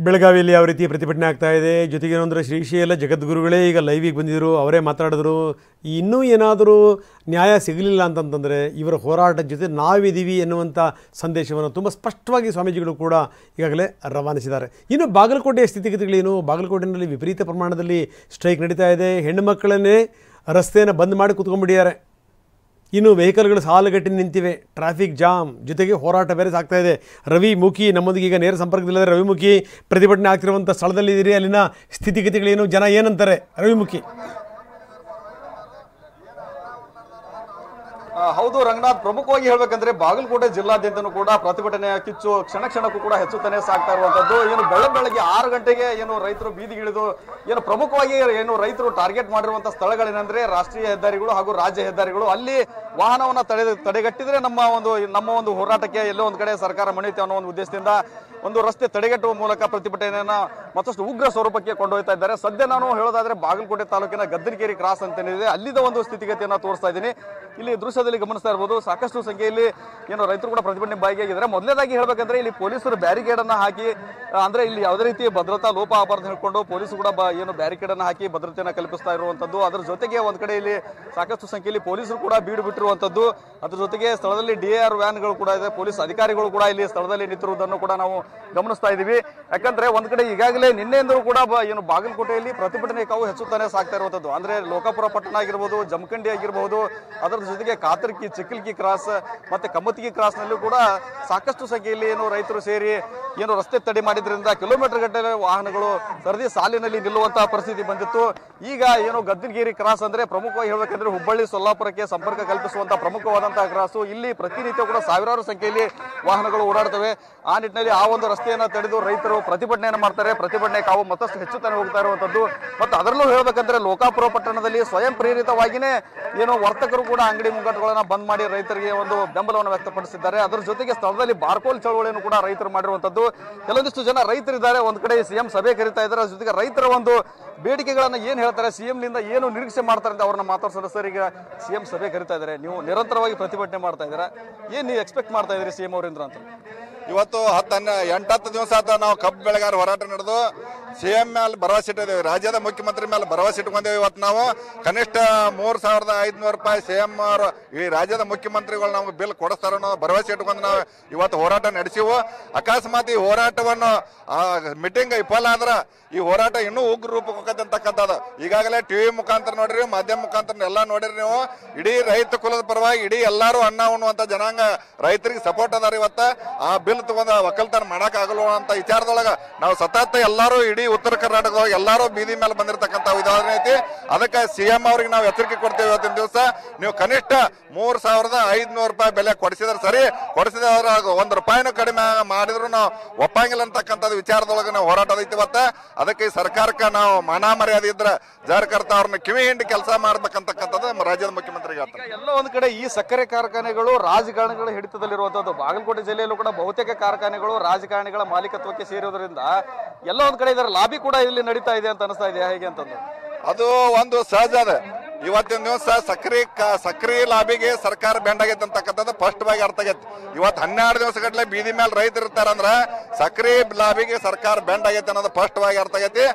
ಬೆಳಗಾವಿಯಲ್ಲಿ ಯಾವ ರೀತಿ ಪ್ರತಿಭಟನೆ ಆಗ್ತಾ ಇದೆ, ಜೊತೆಗೆ ಏನಂದರೆ ಶ್ರೀಶೈಲ ಜಗದ್ಗುರುಗಳೇ ಈಗ ಲೈವಿಗೆ ಬಂದಿದ್ದರು, ಅವರೇ ಮಾತಾಡಿದ್ರು. ಇನ್ನೂ ಏನಾದರೂ ನ್ಯಾಯ ಸಿಗಲಿಲ್ಲ ಅಂತಂತಂದರೆ ಇವರ ಹೋರಾಟದ ಜೊತೆ ನಾವಿದ್ದೀವಿ ಎನ್ನುವಂಥ ಸಂದೇಶವನ್ನು ತುಂಬ ಸ್ಪಷ್ಟವಾಗಿ ಸ್ವಾಮೀಜಿಗಳು ಕೂಡ ಈಗಾಗಲೇ ರವಾನಿಸಿದ್ದಾರೆ. ಇನ್ನು ಬಾಗಲಕೋಟೆಯ ಸ್ಥಿತಿಗತಿಗಳೇನು? ಬಾಗಲಕೋಟೆಯಲ್ಲಿ ವಿಪರೀತ ಪ್ರಮಾಣದಲ್ಲಿ ಸ್ಟ್ರೈಕ್ ನಡೀತಾ ಇದೆ. ಹೆಣ್ಣು ಮಕ್ಕಳನ್ನೇ ರಸ್ತೆಯನ್ನು ಬಂದ್ ಮಾಡಿ ಕೂತ್ಕೊಂಡ್ಬಿಟ್ಟಿದ್ದಾರೆ. ಇನ್ನು ವೆಹಿಕಲ್ಗಳು ಸಾಲುಗಟ್ಟಿ ನಿಂತಿವೆ, ಟ್ರಾಫಿಕ್ ಜಾಮ್, ಜೊತೆಗೆ ಹೋರಾಟ ಬೇರೆ ಸಾಗ್ತಾ ಇದೆ. ರವಿ ಮುಖಿ ನಮ್ಮೊಂದಿಗೆ ಈಗ ನೇರ ಸಂಪರ್ಕದಲ್ಲಿದ್ದಾರೆ. ರವಿ ಮುಖಿ, ಪ್ರತಿಭಟನೆ ಆಗ್ತಿರುವಂಥ ಸ್ಥಳದಲ್ಲಿದ್ದೀರಿ, ಅಲ್ಲಿನ ಸ್ಥಿತಿಗತಿಗಳೇನು, ಜನ ಏನಂತಾರೆ? ರವಿ ಮುಖಿ. ಹೌದು ರಂಗನಾಥ್, ಪ್ರಮುಖವಾಗಿ ಹೇಳ್ಬೇಕಂದ್ರೆ ಬಾಗಲಕೋಟೆ ಜಿಲ್ಲಾದ್ಯಂತನೂ ಕೂಡ ಪ್ರತಿಭಟನೆಯ ಕಿಚ್ಚು ಕ್ಷಣ ಕ್ಷಣಕ್ಕೂ ಕೂಡ ಹೆಚ್ಚುತ್ತಾನೆ ಸಾಗ್ತಾ ಇರುವಂತದ್ದು. ಏನು ಬೆಳಗ್ಗೆ 6 ಗಂಟೆಗೆ ಏನು ರೈತರು ಬೀದಿಗಿಳಿದು ಏನು ಪ್ರಮುಖವಾಗಿ ಏನು ರೈತರು ಟಾರ್ಗೆಟ್ ಮಾಡಿರುವಂತಹ ಸ್ಥಳಗಳೇನಂದ್ರೆ ರಾಷ್ಟ್ರೀಯ ಹೆದ್ದಾರಿಗಳು ಹಾಗೂ ರಾಜ್ಯ ಹೆದ್ದಾರಿಗಳು. ಅಲ್ಲಿ ವಾಹನವನ್ನ ತಡೆಗಟ್ಟಿದ್ರೆ ನಮ್ಮ ಒಂದು ಹೋರಾಟಕ್ಕೆ ಎಲ್ಲೋ ಒಂದ್ ಕಡೆ ಸರ್ಕಾರ ಮಣಿಯುತ್ತೆ ಅನ್ನೋ ಒಂದು ಉದ್ದೇಶದಿಂದ ಒಂದು ರಸ್ತೆ ತಡೆಗಟ್ಟುವ ಮೂಲಕ ಪ್ರತಿಭಟನೆಯನ್ನ ಮತ್ತಷ್ಟು ಉಗ್ರ ಸ್ವರೂಪಕ್ಕೆ ಕೊಂಡೊಯ್ತಾ ಇದ್ದಾರೆ. ಸದ್ಯ ನಾನು ಹೇಳೋದಾದ್ರೆ ಬಾಗಲಕೋಟೆ ತಾಲೂಕಿನ ಗದ್ದನಕೇರಿ ಕ್ರಾಸ್ ಅಂತೇನಿದೆ, ಅಲ್ಲಿದ ಒಂದು ಸ್ಥಿತಿಗತಿಯನ್ನ ತೋರಿಸ್ತಾ ಇದ್ದೀನಿ. ಇಲ್ಲಿ ದೃಶ್ಯದಲ್ಲಿ ಗಮನಿಸ್ತಾ ಇರಬಹುದು, ಸಾಕಷ್ಟು ಸಂಖ್ಯೆಯಲ್ಲಿ ಏನು ರೈತರು ಕೂಡ ಪ್ರತಿಭಟನೆ ಭಾಗಿಯಾಗಿದ್ದಾರೆ. ಮೊದಲನೇದಾಗಿ ಹೇಳ್ಬೇಕಂದ್ರೆ ಇಲ್ಲಿ ಪೊಲೀಸರು ಬ್ಯಾರಿಕೇಡ್ ಅನ್ನ ಹಾಕಿ, ಅಂದ್ರೆ ಇಲ್ಲಿ ಯಾವುದೇ ರೀತಿ ಭದ್ರತಾ ಲೋಪ ಆಗಬಾರ್ದು ಹೇಳ್ಕೊಂಡು ಪೊಲೀಸರು ಕೂಡ ಏನು ಬ್ಯಾರಿಕೇಡ್ ಅನ್ನ ಹಾಕಿ ಭದ್ರತೆಯನ್ನ ಕಲ್ಪಿಸ್ತಾ ಇರುವಂತದ್ದು. ಅದರ ಜೊತೆಗೆ ಒಂದ್ ಕಡೆ ಇಲ್ಲಿ ಸಾಕಷ್ಟು ಸಂಖ್ಯೆಯಲ್ಲಿ ಪೊಲೀಸರು ಕೂಡ ಬೀಡು ಬಿಟ್ಟಿರುವಂತದ್ದು. ಅದ್ರ ಜೊತೆಗೆ ಸ್ಥಳದಲ್ಲಿ DAR ವ್ಯಾನ್ಗಳು ಕೂಡ ಇದೆ, ಪೊಲೀಸ್ ಅಧಿಕಾರಿಗಳು ಕೂಡ ಇಲ್ಲಿ ಸ್ಥಳದಲ್ಲಿ ನಿಂತಿರುವುದನ್ನು ಕೂಡ ನಾವು ಗಮನಿಸ್ತಾ ಇದೀವಿ. ಯಾಕಂದ್ರೆ ಒಂದ್ ಕಡೆ ಈಗಾಗಲೇ ನಿನ್ನೆಂದರೂ ಕೂಡ ಏನು ಬಾಗಲಕೋಟೆಯಲ್ಲಿ ಪ್ರತಿಭಟನೆ ಕಾವು ಹೆಚ್ಚುತ್ತಾನೆ ಸಾಗ್ತಾ ಇರುವಂತದ್ದು. ಅಂದ್ರೆ ಲೋಕಾಪುರ ಪಟ್ಟಣ ಆಗಿರ್ಬೋದು, ಜಮಖಂಡಿ ಆಗಿರ್ಬೋದು, ಅದರ ಜೊತೆಗೆ ಕಾತರ್ಕಿ, ಚಿಕ್ಕಲ್ಕಿ ಕ್ರಾಸ್ ಮತ್ತೆ ಕಮ್ಮತ್ತಿಗೆ ಕ್ರಾಸ್ ನಲ್ಲೂ ಕೂಡ ಸಾಕಷ್ಟು ಸಂಖ್ಯೆಯಲ್ಲಿ ಏನು ರೈತರು ಸೇರಿ ಏನು ರಸ್ತೆ ತಡೆ ಮಾಡಿದ್ರಿಂದ ಕಿಲೋಮೀಟರ್ ಗಟ್ಟಲೆ ವಾಹನಗಳು ಸರದಿ ಸಾಲಿನಲ್ಲಿ ನಿಲ್ಲುವಂತಹ ಪರಿಸ್ಥಿತಿ ಬಂದಿತ್ತು. ಈಗ ಏನು ಗದ್ದನಗೇರಿ ಕ್ರಾಸ್ ಅಂದ್ರೆ ಪ್ರಮುಖವಾಗಿ ಹೇಳ್ಬೇಕಂದ್ರೆ ಹುಬ್ಬಳ್ಳಿ ಸೊಲ್ಲಾಪುರಕ್ಕೆ ಸಂಪರ್ಕ ಕಲ್ಪಿಸುವಂತಹ ಪ್ರಮುಖವಾದಂತಹ ಕ್ರಾಸು. ಇಲ್ಲಿ ಪ್ರತಿನಿತ್ಯ ಕೂಡ ಸಾವಿರಾರು ಸಂಖ್ಯೆಯಲ್ಲಿ ವಾಹನಗಳು ಓಡಾಡ್ತವೆ. ಆ ನಿಟ್ಟಿನಲ್ಲಿ ಆ ಒಂದು ರಸ್ತೆಯನ್ನ ತಡೆದು ರೈತರು ಪ್ರತಿಭಟನೆಯನ್ನು ಮಾಡ್ತಾರೆ. ಪ್ರತಿಭಟನೆ ಕಾವು ಮತ್ತಷ್ಟು ಹೆಚ್ಚುತ್ತಾನೆ ಹೋಗ್ತಾ ಇರುವಂತದ್ದು. ಮತ್ತು ಅದರಲ್ಲೂ ಹೇಳ್ಬೇಕಂದ್ರೆ ಲೋಕಾಪುರ ಪಟ್ಟಣದಲ್ಲಿ ಸ್ವಯಂ ಪ್ರೇರಿತವಾಗಿನೇ ಏನು ವರ್ತಕರು ಕೂಡ ಅಂಗಡಿ ಮುಂಗಟ್ಟುಗಳನ್ನ ಬಂದ್ ಮಾಡಿ ರೈತರಿಗೆ ಒಂದು ಬೆಂಬಲವನ್ನು ವ್ಯಕ್ತಪಡಿಸಿದ್ದಾರೆ. ಅದರ ಜೊತೆಗೆ ಸ್ಥಳದಲ್ಲಿ ಬಾರ್ಕೋಲ್ ಚಳವಳಿಯನ್ನು ಕೂಡ ರೈತರು ಮಾಡಿರುವಂತದ್ದು. ಕೆಲವೊಂದಿಷ್ಟು ಜನ ರೈತರಿದ್ದಾರೆ. ಒಂದ್ ಕಡೆ CM ಸಭೆ ಕರೀತಾ ಇದ್ದಾರೆ. ಅದ್ರ ಜೊತೆಗೆ ರೈತರ ಒಂದು ಬೇಡಿಕೆಗಳನ್ನ ಏನ್ ಹೇಳ್ತಾರೆ, CM ನಿಂದ ಏನು ನಿರೀಕ್ಷೆ ಮಾಡ್ತಾರೆ ಅಂತ ಅವ್ರನ್ನ ಮಾತಾಡ್ಸೋದು. ಸರ್, ಈಗ CM ಸಭೆ ಕರೀತಾ ಇದ್ದಾರೆ, ನೀವು ನಿರಂತರವಾಗಿ ಪ್ರತಿಭಟನೆ ಮಾಡ್ತಾ ಇದ್ದೀರಾ, ಏನ್ ನೀವು ಎಕ್ಸ್ಪೆಕ್ಟ್ ಮಾಡ್ತಾ ಇದ್ರಿ CM ಅವರಿಂದ ಅಂತ? ಇವತ್ತು 8-10 ದಿವಸ ಆತ ನಾವು ಕಬ್ಬು ಬೆಳೆಗಾರ ಹೋರಾಟ ನಡೆದು CM ಮೇಲೆ ಭರವಸೆ ಇಟ್ಟಿದ್ದೇವೆ, ರಾಜ್ಯದ ಮುಖ್ಯಮಂತ್ರಿ ಮೇಲೆ ಭರವಸೆ ಇಟ್ಕೊಂಡೇವೆ. ಇವತ್ತು ನಾವು ಕನಿಷ್ಠ 3,500 ರೂಪಾಯಿ CM ಅವರು ಈ ರಾಜ್ಯದ ಮುಖ್ಯಮಂತ್ರಿಗಳು ನಮ್ಗೆ ಬಿಲ್ ಕೊಡಿಸ್ತಾರ ಅನ್ನೋ ಭರವಸೆ ಇಟ್ಕೊಂಡು ನಾವು ಇವತ್ತು ಹೋರಾಟ ನಡೆಸಿವು. ಅಕಸ್ಮಾತ್ ಈ ಹೋರಾಟವನ್ನು ಮೀಟಿಂಗ್ ವಿಫಲ ಆದ್ರ ಈ ಹೋರಾಟ ಇನ್ನೂ ಉಗ್ರ ರೂಪಕ್ಕೆ ಹೋಗತ್ತೆ ಅಂತಕ್ಕಂಥದ್ದು. ಈಗಾಗಲೇ TV ಮುಖಾಂತರ ನೋಡ್ರಿ, ಮಾಧ್ಯಮ ಮುಖಾಂತರ ಎಲ್ಲ ನೋಡಿರಿ ನೀವು. ಇಡೀ ರೈತ ಕುಲದ ಪರವಾಗಿ ಇಡೀ ಎಲ್ಲರೂ ಅನ್ನ ಉಣ್ಣುವಂತ ಜನಾಂಗ ರೈತರಿಗೆ ಸಪೋರ್ಟ್ ಅದಾರ. ಇವತ್ತ ಆ ಬಿಲ್ ತಗೊಂಡ ಒಕ್ಕಲ್ತನ ಮಾಡಕ್ ಆಗಲ್ಲ ಅಂತ ವಿಚಾರದೊಳಗ ನಾವು ಸತತ ಎಲ್ಲರೂ ಇಡೀ ಉತ್ತರ ಕರ್ನಾಟಕದೊಳಗೆ ಎಲ್ಲರೂ ಬೀದಿ ಮೇಲೆ ಬಂದಿರತಕ್ಕಂಥ ಉದಾಹರಣೆ ಐತಿ. ಅದಕ್ಕೆ CM ಅವ್ರಿಗೆ ನಾವು ಎಚ್ಚರಿಕೆ ಕೊಡ್ತೇವೆ. ಇವತ್ತಿನ ದಿವಸ ನೀವು ಕನಿಷ್ಠ 3,500 ರೂಪಾಯಿ ಬೆಲೆ ಕೊಡಿಸಿದ್ರೆ ಸರಿ, ಕೊಡಿಸಿದ್ರೆ 1 ರೂಪಾಯಿನೂ ಕಡಿಮೆ ಮಾಡಿದ್ರು ನಾವು ಒಪ್ಪಂಗಿಲ್ಲ ಅಂತಕ್ಕಂಥದ್ದು ವಿಚಾರದೊಳಗೆ ನಾವು ಹೋರಾಟ ಐತಿ ಇವತ್ತ. ಅದಕ್ಕೆ ಈ ಸರ್ಕಾರಕ್ಕೆ ನಾವು ಮಾನ ಮರ್ಯಾದೆ ಇದ್ರೆ ಜಾರಕರ್ತ ಅವ್ರನ್ನ ಕಿವಿ ಹಿಂಡಿ ಕೆಲಸ ಮಾಡ್ಬೇಕಂತಕ್ಕಂಥದ್ದು ರಾಜ್ಯದ ಮುಖ್ಯಮಂತ್ರಿಗೆ ಹೇಳ್ತಾರೆ. ಎಲ್ಲ ಒಂದ್ ಕಡೆ ಈ ಸಕ್ಕರೆ ಕಾರ್ಖಾನೆಗಳು ರಾಜಕಾರಣಿಗಳ ಹಿಡಿತದಲ್ಲಿರುವಂತದ್ದು. ಬಾಗಲಕೋಟೆ ಜಿಲ್ಲೆಯಲ್ಲೂ ಕೂಡ ಬಹುತೇಕ ಕಾರ್ಖಾನೆಗಳು ರಾಜಕಾರಣಿಗಳ ಮಾಲೀಕತ್ವಕ್ಕೆ ಸೇರಿರೋದ್ರಿಂದ ಎಲ್ಲ ಒಂದ್ ಕಡೆ ಇದರ ಲಾಬಿ ಕೂಡ ಇಲ್ಲಿ ನಡೀತಾ ಇದೆ ಅಂತ ಅನಿಸ್ತಾ ಇದೆ, ಹೇಗೆ ಅಂತಂದು? ಅದು ಒಂದು ಸಹಜ ಅದ. ಇವತ್ತಿನ ದಿವಸ ಸಕ್ರಿ ಲಾಬಿಗೆ ಸರ್ಕಾರ ಬೆಂಡ್ ಆಗೈತೆ ಅಂತಕ್ಕಂಥದ್ದು ಸ್ಪಷ್ಟವಾಗಿ ಅರ್ಥ ಆಗೈತಿ. ಇವತ್ತು 12 ದಿವಸ ಗಟ್ಟಲೆ ಬೀದಿ ಮೇಲೆ ರೈತರು ಇರ್ತಾರಂದ್ರ ಸಕ್ರಿ ಲಾಬಿಗೆ ಸರ್ಕಾರ ಬೆಂಡ್ ಆಗೈತೆ ಅನ್ನೋದು ಸ್ಪಷ್ಟವಾಗಿ ಅರ್ಥ ಆಗೈತಿ.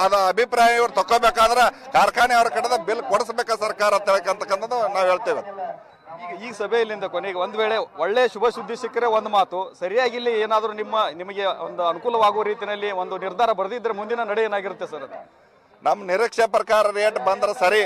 ಅದ ಅಭಿಪ್ರಾಯ ಇವ್ರು ತಕೋಬೇಕಾದ್ರ ಕಾರ್ಖಾನೆ ಅವ್ರ ಕಡೆ ಬಿಲ್ ಕೊಡಿಸ್ಬೇಕ ಸರ್ಕಾರ ಅಂತ ಹೇಳ್ಕಂತಕ್ಕಂಥದ್ದು ನಾವು ಹೇಳ್ತೇವೆ. ಈ ಸಭೆಯಲ್ಲಿಂದ ಕೊನೆಗೆ ಒಂದ್ ವೇಳೆ ಒಳ್ಳೆ ಶುಭ ಸುದ್ದಿ ಸಿಕ್ಕರೆ ಒಂದು ಮಾತು, ಸರಿಯಾಗಿ ಇಲ್ಲಿ ಏನಾದರೂ ನಿಮಗೆ ಒಂದು ಅನುಕೂಲವಾಗುವ ರೀತಿಯಲ್ಲಿ ಒಂದು ನಿರ್ಧಾರ ಬರೆದಿದ್ರೆ ಮುಂದಿನ ನಡೆ ಏನಾಗಿರುತ್ತೆ ಸರ್? ನಮ್ಮ ನಿರೀಕ್ಷೆ ಪ್ರಕಾರ ರೇಟ್ ಬಂದ್ರೆ ಸರಿ,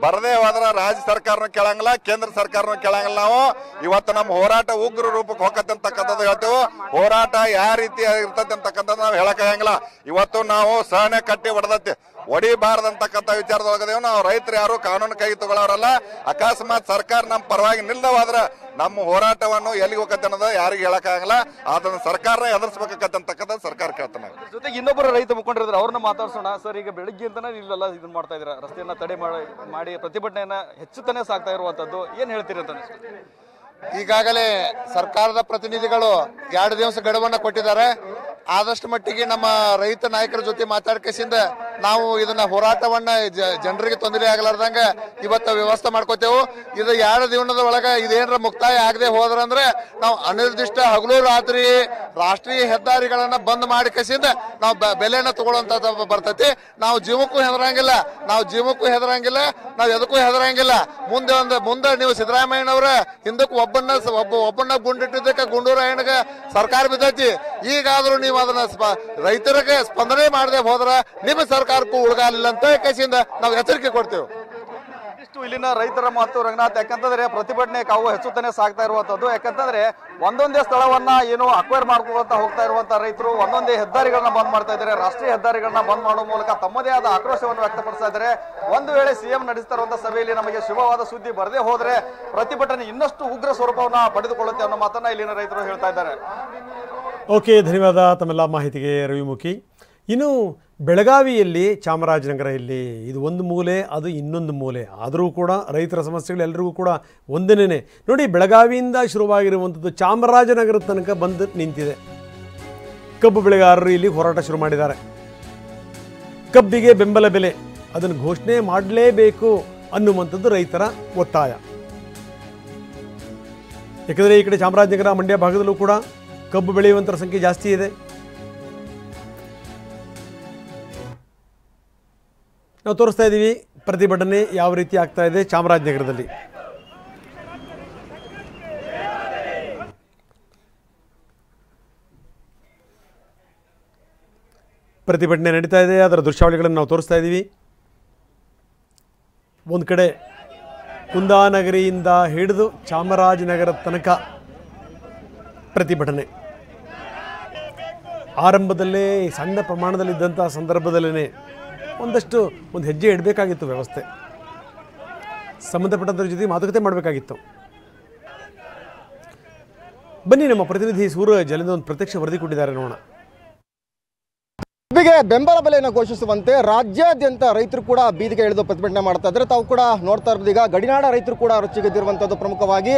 ಬರದೇ ಹೋದ್ರ ರಾಜ್ಯ ಸರ್ಕಾರನೂ ಕೇಳಂಗಿಲ್ಲ, ಕೇಂದ್ರ ಸರ್ಕಾರನೂ ಕೇಳಂಗಿಲ್ಲ. ನಾವು ಇವತ್ತು ನಮ್ಮ ಹೋರಾಟ ಉಗ್ರ ರೂಪಕ್ಕೆ ಹೋಗತ್ತೆ ಅಂತಕ್ಕಂಥದ್ದು ಹೇಳ್ತೇವೆ. ಹೋರಾಟ ಯಾವ ರೀತಿ ಇರ್ತೈತೆ ಅಂತಕ್ಕಂಥದ್ದು ನಾವು ಹೇಳಕ್ಕಾಗಂಗಿಲ್ಲ. ಇವತ್ತು ನಾವು ಸಹನೆ ಕಟ್ಟಿ ಹೊಡೆದತ್ತೆ, ಹೊಡಿಬಾರ್ದಂತಕ್ಕಂಥ ವಿಚಾರದೊಳಗದೇವು. ನಾವು ರೈತರು ಯಾರು ಕಾನೂನು ಕೈ ತಗೊಳ್ಳೋರಲ್ಲ. ಅಕಸ್ಮಾತ್ ಸರ್ಕಾರ ನಮ್ಮ ಪರವಾಗಿ ನಿಲ್ದವಾದ್ರೆ ನಮ್ಮ ಹೋರಾಟವನ್ನು ಎಲ್ಲಿಗೆ ಹೋಗತ್ತೆ ಅನ್ನೋದು ಯಾರಿಗೆ ಹೇಳಕ್ಕಾಗಲ್ಲ. ಅದನ್ನ ಸರ್ಕಾರ ಎದುರಿಸಬೇಕಾಗತ್ತಂತಕ್ಕಂಥ ಸರ್ಕಾರ ಕೇಳ್ತಾನೆ. ಜೊತೆಗೆ ಇನ್ನೊಬ್ಬರು ರೈತ ಮುಖಂಡರಿದ್ರೆ ಅವ್ರನ್ನ ಮಾತಾಡ್ಸೋಣ. ಸರ್, ಈಗ ಬೆಳಿಗ್ಗೆ ಅಂತಾನೆ ಇಲ್ಲೆಲ್ಲ ಇದನ್ನ ಮಾಡ್ತಾ ಇದ್ದೀರಾ, ರಸ್ತೆಯನ್ನ ತಡೆ ಮಾಡಿ ಪ್ರತಿಭಟನೆಯನ್ನ ಹೆಚ್ಚುತ್ತಾನೆ ಸಾಗ್ತಾ ಇರುವಂತದ್ದು, ಏನ್ ಹೇಳ್ತೀರಿ ಅಂತ ಅನಿಸ್ತು? ಈಗಾಗಲೇ ಸರ್ಕಾರದ ಪ್ರತಿನಿಧಿಗಳು 2 ದಿವಸ ಗಡುವನ್ನ ಕೊಟ್ಟಿದ್ದಾರೆ. ಆದಷ್ಟು ಮಟ್ಟಿಗೆ ನಮ್ಮ ರೈತ ನಾಯಕರ ಜೊತೆ ಮಾತಾಡ್ಕೇಸಿಂದ ನಾವು ಇದನ್ನ ಹೋರಾಟವನ್ನ ಜನರಿಗೆ ತೊಂದರೆ ಆಗಲಾರ್ದಂಗ ಇವತ್ತು ವ್ಯವಸ್ಥೆ ಮಾಡ್ಕೋತೇವು. ಇದು 2 ದಿನದ ಒಳಗೆ ಇದೇನ್ರ ಮುಕ್ತಾಯ ಆಗದೆ ಹೋದ್ರಂದ್ರೆ ನಾವು ಅನಿರ್ದಿಷ್ಟ ಹಗಲು ರಾತ್ರಿ ರಾಷ್ಟ್ರೀಯ ಹೆದ್ದಾರಿಗಳನ್ನ ಬಂದ್ ಮಾಡಿ ಕಸಿಂದ ನಾವು ಬೆಲೆನ ತಗೊಳ್ಳೋಂತ ಬರ್ತೈತಿ. ನಾವು ಜೀವಕ್ಕೂ ಹೆದರಂಗಿಲ್ಲ, ನಾವು ಎದಕ್ಕೂ ಹೆದರಂಗಿಲ್ಲ. ಮುಂದೆ ನೀವು ಸಿದ್ದರಾಮಯ್ಯನವ್ರ ಹಿಂದಕ್ಕೆ ಒಬ್ಬನ್ನ ಗುಂಡಿಟ್ಟಿದ್ದಕ್ಕೆ ಗುಂಡೂರಾಯಣಗೆ ಸರ್ಕಾರ ಬಿದ್ದೈತಿ. ಈಗಾದ್ರೂ ನೀವು ಅದನ್ನ ರೈತರಿಗೆ ಸ್ಪಂದನೆ ಮಾಡದೆ ಹೋದ್ರ ನಿಮ್ಮ ಸರ್ಕಾರಕ್ಕೂ ಉಳ್ಗಾಲಿಲ್ಲ ಅಂತ ಕಸಿಯಿಂದ ನಾವು ಎಚ್ಚರಿಕೆ ಕೊಡ್ತೇವೆ. ಇಷ್ಟು ಇಲ್ಲಿನ ರೈತರ ಮಾತು ರಂಗನಾಥ್. ಯಾಕಂತಂದ್ರೆ ಪ್ರತಿಭಟನೆ ಕಾವು ಹೆಚ್ಚುತ್ತಾನೆ ಸಾಗ್ತಾ ಇರುವಂತದ್ದು. ಯಾಕಂತಂದ್ರೆ ಒಂದೊಂದೇ ಸ್ಥಳವನ್ನ ಏನು ಅಕ್ವೈರ್ ಮಾಡ್ಕೊಂತ ಹೋಗ್ತಾ ಇರುವಂತ ರೈತರು ಒಂದೊಂದೇ ಹೆದ್ದಾರಿಗಳನ್ನ ಬಂದ್ ಮಾಡ್ತಾ ಇದ್ದಾರೆ. ರಾಷ್ಟ್ರೀಯ ಹೆದ್ದಾರಿಗಳನ್ನ ಬಂದ್ ಮಾಡುವ ಮೂಲಕ ತಮ್ಮದೇ ಆದ ಆಕ್ರೋಶವನ್ನು ವ್ಯಕ್ತಪಡಿಸ್ತಾ ಇದ್ದಾರೆ. ಒಂದು ವೇಳೆ ಸಿಎಂ ನಡೆಸ್ತಾ ಇರುವಂತಹ ಸಭೆಯಲ್ಲಿ ನಮಗೆ ಶುಭವಾದ ಸುದ್ದಿ ಬರದೇ ಹೋದ್ರೆ ಪ್ರತಿಭಟನೆ ಇನ್ನಷ್ಟು ಉಗ್ರ ಸ್ವರೂಪವನ್ನ ಪಡೆದುಕೊಳ್ಳುತ್ತೆ ಅನ್ನೋ ಮಾತನ್ನ ಇಲ್ಲಿನ ರೈತರು ಹೇಳ್ತಾ ಇದ್ದಾರೆ. ಓಕೆ, ಧನ್ಯವಾದ ತಮ್ಮೆಲ್ಲ ಮಾಹಿತಿಗೆ ರವಿಮುಖಿ. ಇನ್ನು ಬೆಳಗಾವಿಯಲ್ಲಿ, ಚಾಮರಾಜನಗರ ಇಲ್ಲಿ ಇದು ಒಂದು ಮೂಲೆ, ಅದು ಇನ್ನೊಂದು ಮೂಲೆ. ಆದರೂ ಕೂಡ ರೈತರ ಸಮಸ್ಯೆಗಳು ಎಲ್ಲರಿಗೂ ಕೂಡ ಒಂದೇನೇ. ನೋಡಿ, ಬೆಳಗಾವಿಯಿಂದ ಶುರುವಾಗಿರುವಂಥದ್ದು ಚಾಮರಾಜನಗರ ತನಕ ಬಂದು ನಿಂತಿದೆ. ಕಬ್ಬು ಬೆಳೆಗಾರರು ಇಲ್ಲಿ ಹೋರಾಟ ಶುರು ಮಾಡಿದ್ದಾರೆ. ಕಬ್ಬಿಗೆ ಬೆಂಬಲ ಬೆಲೆ ಅದನ್ನು ಘೋಷಣೆ ಮಾಡಲೇಬೇಕು ಅನ್ನುವಂಥದ್ದು ರೈತರ ಒತ್ತಾಯ. ಯಾಕಂದರೆ ಈ ಕಡೆ ಚಾಮರಾಜನಗರ, ಮಂಡ್ಯ ಭಾಗದಲ್ಲೂ ಕೂಡ ಕಬ್ಬು ಬೆಳೆಯುವಂಥರ ಸಂಖ್ಯೆ ಜಾಸ್ತಿ ಇದೆ. ನಾವು ತೋರಿಸ್ತಾ ಇದ್ದೀವಿ ಪ್ರತಿಭಟನೆ ಯಾವ ರೀತಿ ಆಗ್ತಾ ಇದೆ ಚಾಮರಾಜನಗರದಲ್ಲಿ. ಪ್ರತಿಭಟನೆ ನಡೀತಾ ಇದೆ, ಅದರ ದೃಶ್ಯಾವಳಿಗಳನ್ನು ನಾವು ತೋರಿಸ್ತಾ ಇದ್ದೀವಿ. ಒಂದು ಕಡೆ ಕುಂದಾನಗರಿಯಿಂದ ಹಿಡಿದು ಚಾಮರಾಜನಗರ ತನಕ ಪ್ರತಿಭಟನೆ. ಆರಂಭದಲ್ಲೇ ಸಣ್ಣ ಪ್ರಮಾಣದಲ್ಲಿದ್ದಂಥ ಸಂದರ್ಭದಲ್ಲೇ ಒಂದು ಹೆಜ್ಜೆ ಇಡಬೇಕಾಗಿತ್ತು. ವ್ಯವಸ್ಥೆ ಸಂಬಂಧಪಟ್ಟಂಥವ್ರ ಜೊತೆ ಮಾತುಕತೆ ಮಾಡಬೇಕಾಗಿತ್ತು. ಬನ್ನಿ, ನಮ್ಮ ಪ್ರತಿನಿಧಿ ಸೂರಜ್ ಅಲ್ಲಿಂದ ಒಂದು ಪ್ರತ್ಯಕ್ಷ ವರದಿ ಕೊಟ್ಟಿದ್ದಾರೆ, ನೋಡೋಣ. ಕಬ್ಬಿಗೆ ಬೆಂಬಲ ಬೆಲೆಯನ್ನು ಘೋಷಿಸುವಂತೆ ರಾಜ್ಯಾದ್ಯಂತ ರೈತರು ಕೂಡ ಬೀದಿಗೆ ಇಳಿದು ಪ್ರತಿಭಟನೆ ಮಾಡ್ತಾ ಇದ್ದಾರೆ. ತಾವು ಕೂಡ ನೋಡ್ತಾ ಇರ್ಬೋದು, ಈಗ ಗಡಿನಾಡ ರೈತರು ಕೂಡ ರೊಚ್ಚಿಗೆದ್ದಿರುವಂಥದ್ದು. ಪ್ರಮುಖವಾಗಿ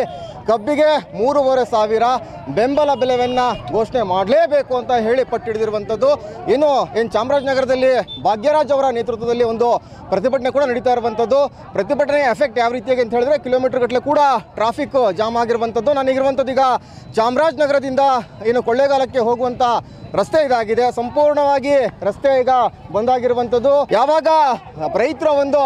ಕಬ್ಬಿಗೆ 3,500 ಬೆಂಬಲ ಬೆಲೆಯನ್ನು ಘೋಷಣೆ ಮಾಡಲೇಬೇಕು ಅಂತ ಹೇಳಿ ಪಟ್ಟಿಡಿದಿರುವಂಥದ್ದು. ಏನು ಚಾಮರಾಜನಗರದಲ್ಲಿ ಭಾಗ್ಯರಾಜ್ ಅವರ ನೇತೃತ್ವದಲ್ಲಿ ಒಂದು ಪ್ರತಿಭಟನೆ ಕೂಡ ನಡೀತಾ ಇರುವಂಥದ್ದು. ಪ್ರತಿಭಟನೆ ಎಫೆಕ್ಟ್ ಯಾವ ರೀತಿಯಾಗಿ ಅಂತ ಹೇಳಿದ್ರೆ ಕಿಲೋಮೀಟರ್ ಗಟ್ಟಲೆ ಕೂಡ ಟ್ರಾಫಿಕ್ ಜಾಮ್ ಆಗಿರುವಂಥದ್ದು. ನಾನೀಗಿರುವಂಥದ್ದು ಈಗ ಚಾಮರಾಜನಗರದಿಂದ ಏನು ಕೊಳ್ಳೇಗಾಲಕ್ಕೆ ಹೋಗುವಂಥ ರಸ್ತೆ ಇದಾಗಿದೆ. ಸಂಪೂರ್ಣವಾಗಿ ರಸ್ತೆ ಈಗ ಬಂದಾಗಿರುವಂಥದ್ದು. ಯಾವಾಗ ರೈತರ ಒಂದು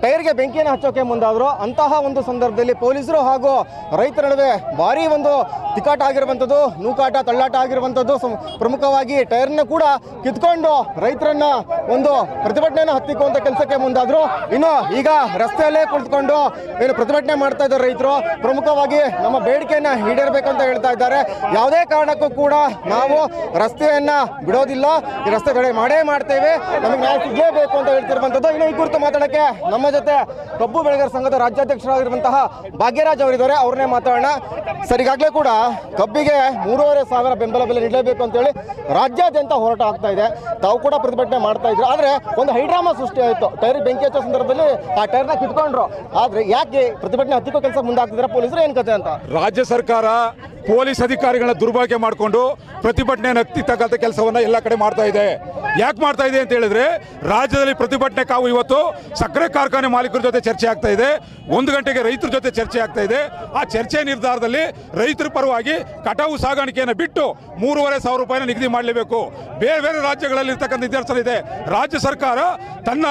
ಟೈರ್ಗೆ ಬೆಂಕಿಯನ್ನು ಹಚ್ಚೋಕೆ ಮುಂದಾದ್ರು ಅಂತಹ ಒಂದು ಸಂದರ್ಭದಲ್ಲಿ ಪೊಲೀಸರು ಹಾಗೂ ರೈತರ ನಡುವೆ ಭಾರಿ ಒಂದು ತಿಕ್ಕಾಟ ಆಗಿರುವಂಥದ್ದು, ನೂಕಾಟ ತಳ್ಳಾಟ ಆಗಿರುವಂಥದ್ದು. ಪ್ರಮುಖವಾಗಿ ಟೈರ್ನ ಕೂಡ ಕಿತ್ಕೊಂಡು ರೈತರನ್ನ ಒಂದು ಪ್ರತಿಭಟನೆಯನ್ನು ಹತ್ತಿಕ್ಕುವಂತ ಕೆಲಸಕ್ಕೆ ಮುಂದಾದ್ರು. ಇನ್ನು ಈಗ ರಸ್ತೆಯಲ್ಲೇ ಕುಳಿತುಕೊಂಡು ಏನು ಪ್ರತಿಭಟನೆ ಮಾಡ್ತಾ ಇದ್ದಾರೆ ರೈತರು. ಪ್ರಮುಖವಾಗಿ ನಮ್ಮ ಬೇಡಿಕೆಯನ್ನ ಈಡೇರಬೇಕಂತ ಹೇಳ್ತಾ ಇದ್ದಾರೆ. ಯಾವುದೇ ಕಾರಣಕ್ಕೂ ಕೂಡ ನಾವು ರಸ್ತೆಯನ್ನ ಬಿಡೋದಿಲ್ಲ, ಈ ರಸ್ತೆ ತಡೆ ಮಾಡೇ ಮಾಡ್ತೇವೆ, ನಮಗೆ ನ್ಯಾಯ ಸಿಗಲೇಬೇಕು ಅಂತ ಹೇಳ್ತಿರುವಂಥದ್ದು. ಇನ್ನು ಈ ಕುರಿತು ಮಾತಾಡಕ್ಕೆ ನಮ್ಮ ಜೊತೆ ಕಬ್ಬು ಬೆಳೆಗಾರರ ಸಂಘದ ರಾಜ್ಯಾಧ್ಯಕ್ಷರಾಗಿರುವಂತಹ ಭಾಗ್ಯರಾಜ್ ಅವರಿದ್ದಾರೆ, ಅವ್ರನ್ನೇ ಮಾತಾಡೋಣ. ಸರ್, ಈಗಾಗಲೇ ಕೂಡ ಕಬ್ಬಿಗೆ 3,500 ಬೆಂಬಲ ಬೆಲೆ ನೀಡಲೇಬೇಕು ಅಂತ ಹೇಳಿ ರಾಜ್ಯಾದ್ಯಂತ ಹೋರಾಟ ಆಗ್ತಾ ಇದೆ. ತಾವು ಕೂಡ ಪ್ರತಿಭಟನೆ ಮಾಡ್ತಾ ಇದ್ರು. ಆದ್ರೆ ಒಂದು ಹೈಡ್ರಾಮಾ ಸೃಷ್ಟಿ ಆಯಿತು. ಟೈರ್ ಬೆಂಕಿ ಹಚ್ಚೋ ಸಂದರ್ಭದಲ್ಲಿ ಆ ಟೈರ್ನ ಕಿತ್ಕೊಂಡ್ರು. ಆದ್ರೆ ಯಾಕೆ ಪ್ರತಿಭಟನೆ ಹತ್ತಿಕ್ಕೋ ಕೆಲಸ ಮುಂದಾಗ್ತಿದ್ದಾರೆ ಪೊಲೀಸರು, ಏನ್ ಕತೆ ಅಂತ? ರಾಜ್ಯ ಸರ್ಕಾರ ಪೊಲೀಸ್ ಅಧಿಕಾರಿಗಳನ್ನ ದುರ್ಬಳಕೆ ಮಾಡಿಕೊಂಡು ಪ್ರತಿಭಟನೆಯನ್ನು ಹತ್ತಿಕ್ಕಂತ ಕೆಲಸವನ್ನ ಎಲ್ಲ ಕಡೆ ಮಾಡ್ತಾ ಇದೆ. ಯಾಕೆ ಮಾಡ್ತಾ ಇದೆ ಅಂತ ಹೇಳಿದ್ರೆ, ರಾಜ್ಯದಲ್ಲಿ ಪ್ರತಿಭಟನೆ ಕಾವು ಇವತ್ತು ಸಕ್ಕರೆ ಕಾರ್ಖಾನೆ ಮಾಲೀಕರ ಜೊತೆ ಚರ್ಚೆ ಆಗ್ತಾ ಇದೆ. 1 ಗಂಟೆಗೆ ರೈತರ ಜೊತೆ ಚರ್ಚೆ ಆಗ್ತಾ ಇದೆ. ಆ ಚರ್ಚೆ ನಿರ್ಧಾರದಲ್ಲಿ ರೈತರ ಪರವಾಗಿ ಕಟಾವು ಸಾಗಾಣಿಕೆಯನ್ನು ಬಿಟ್ಟು 3,500 ರೂಪಾಯಿನ ನಿಗದಿ ಮಾಡಲೇಬೇಕು. ಬೇರೆ ಬೇರೆ ರಾಜ್ಯಗಳಲ್ಲಿ ಇರ್ತಕ್ಕಂಥ ನಿದರ್ಶನ ಇದೆ. ರಾಜ್ಯ ಸರ್ಕಾರ ತನ್ನ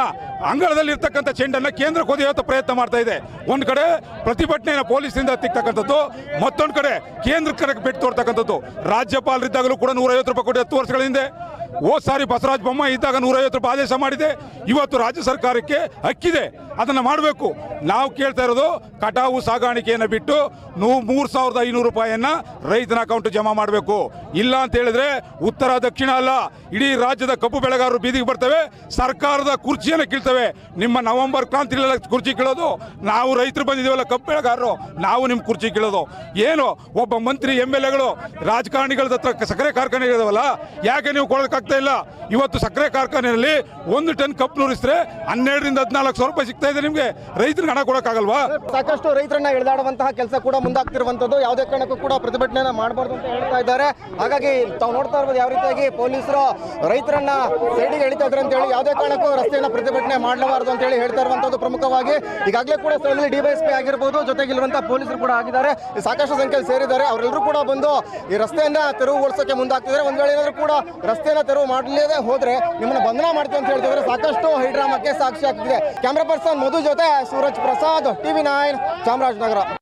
ಅಂಗಳದಲ್ಲಿ ಇರ್ತಕ್ಕಂಥ ಚೆಂಡನ್ನು ಕೇಂದ್ರಕ್ಕೆ ಒದೆಯುವಂತ ಪ್ರಯತ್ನ ಮಾಡ್ತಾ ಇದೆ. ಒಂದು ಕಡೆ ಪ್ರತಿಭಟನೆಯನ್ನು ಪೊಲೀಸರಿಂದ ಹತ್ತಿಕ್ಕಂಥದ್ದು, ಮತ್ತೊಂದು ಕಡೆ ಕೇಂದ್ರಕ್ಕೆ ಬಿಟ್ಟು ತೋರ್ತಕ್ಕಂಥದ್ದು. ರಾಜ್ಯಪಾಲರಿದ್ದಾಗಲೂ ಕೂಡ 150 ರೂಪಾಯಿ ಕೊಡಿ 10 ವರ್ಷಗಳ ಹಿಂದೆ. ಹೋದ ಸಾರಿ ಬಸವರಾಜ ಬೊಮ್ಮಾಯಿ ಇದ್ದಾಗ 150 ರೂಪಾಯಿ ಆದೇಶ ಮಾಡಿದೆ. ಇವತ್ತು ರಾಜ್ಯ ಸರ್ಕಾರಕ್ಕೆ ಹಕ್ಕಿದೆ, ಅದನ್ನು ಮಾಡಬೇಕು. ನಾವು ಕೇಳ್ತಾ ಇರೋದು ಕಟಾವು ಸಾಗಾಣಿಕೆಯನ್ನು ಬಿಟ್ಟು 3,500 ರೂಪಾಯಿಯನ್ನ ರೈತನ ಅಕೌಂಟ್ ಜಮಾ ಮಾಡಬೇಕು. ಇಲ್ಲ ಅಂತ ಹೇಳಿದ್ರೆ ಉತ್ತರ ದಕ್ಷಿಣ ಅಲ್ಲ, ಇಡೀ ರಾಜ್ಯದ ಕಬ್ಬು ಬೆಳೆಗಾರರು ಬೀದಿಗೆ ಬರ್ತವೆ, ಸರ್ಕಾರದ ಕುರ್ಚಿಯನ್ನು ಕೀಳ್ತವೆ. ನಿಮ್ಮ ನವೆಂಬರ್ ಕ್ರಾಂತಿಲೆಲ್ಲ ಕುರ್ಚಿ ಕೀಳೋದು, ನಾವು ರೈತರು ಬಂದಿದ್ದೀವಲ್ಲ ಕಬ್ಬು ಬೆಳೆಗಾರರು, ನಾವು ನಿಮ್ಮ ಕುರ್ಚಿ ಕೀಳೋದು. ಏನು ಒಬ್ಬ ಮಂತ್ರಿ MLAಗಳು ರಾಜಕಾರಣಿಗಳ ಹತ್ರ ಸಕ್ಕರೆ ಕಾರ್ಖಾನೆ ಇದಾವಲ್ಲ, ಯಾಕೆ ನೀವು ಕೊಡೋದಕ್ಕಾಗ್ತಿಲ್ಲ? ಆಗ್ತಾ ಇಲ್ಲ. ಇವತ್ತು ಸಕ್ಕರೆ ಕಾರ್ಖಾನೆಯಲ್ಲಿ 1 ಟನ್ ಕಬ್ಬು ನುರಿಸಿದ್ರೆ 12 ರಿಂದ 14 ಸಾವಿರ ರೂಪಾಯಿ ಸಿಗ್ತಾ ಇದೆ. ನಿಮಗೆ ರೈತರಿಗೆ ಹಣ ಕೊಡೋಕ್ಕಾಗಲ್ವಾ? ಸಾಕಷ್ಟು ರೈತರನ್ನ ಎಳೆದಾಡುವಂತಹ ಕೆಲಸ ಕೂಡ ಮುಂದಾಗ್ತಿರುವಂತದ್ದು. ಯಾವುದೇ ಕಾರಣಕ್ಕೂ ಕೂಡ ಪ್ರತಿಭಟನೆಯನ್ನ ಮಾಡಬಾರ್ದು ಅಂತ ಹೇಳ್ತಾ ಇದ್ದಾರೆ. ಹಾಗಾಗಿ ತಾವು ನೋಡ್ತಾ ಇರ್ಬೋದು ಯಾವ ರೀತಿಯಾಗಿ ಪೊಲೀಸರು ರೈತರನ್ನ ಸೈಡಿಗೆ ಎಳಿತಾ ಇದ್ದಾರೆ ಅಂತ ಹೇಳಿ. ಯಾವುದೇ ಕಾರಣಕ್ಕೂ ರಸ್ತೆಯನ್ನ ಪ್ರತಿಭಟನೆ ಮಾಡಬಾರದು ಅಂತ ಹೇಳಿ ಹೇಳ್ತಾ ಇರುವಂತದ್ದು ಪ್ರಮುಖವಾಗಿ. ಈಗಾಗಲೇ ಕೂಡ ಸ್ಥಳದಲ್ಲಿ ಡಿವೈಎಸ್ಪಿ ಆಗಿರ್ಬೋದು, ಜೊತೆಗೆ ಇರುವಂತಹ ಪೊಲೀಸರು ಕೂಡ ಆಗಿದ್ದಾರೆ, ಸಾಕಷ್ಟು ಸಂಖ್ಯೆಯಲ್ಲಿ ಸೇರಿದ್ದಾರೆ. ಅವರೆಲ್ಲರೂ ಕೂಡ ಬಂದು ಈ ರಸ್ತೆಯನ್ನ ತೆರವುಗೊಳಿಸೋಕೆ ಮುಂದಾಗ್ತಿದ್ದಾರೆ. ಒಂದ್ ವೇಳೆ ಏನಾದರೂ ಕೂಡ ರಸ್ತೆಯನ್ನ ತೆರವು ಮಾಡಲಿಲ್ಲದೆ ಹೋದ್ರೆ ನಿಮ್ಮನ್ನ ಬಂಧನ ಮಾಡ್ತೀವಿ ಅಂತ ಹೇಳ್ತಿದ್ದಾರೆ. ಸಾಕಷ್ಟು ಹೈಡ್ರಾಮಾಕ್ಕೆ ಸಾಕ್ಷಿ ಆಗ್ತಿದೆ. ಕ್ಯಾಮ್ರಾ ಪರ್ಸನ್ ಮಧು ಜೊತೆ ಸೂರಜ್ ಪ್ರಸಾದ್, TV9 ಚಾಮರಾಜನಗರ.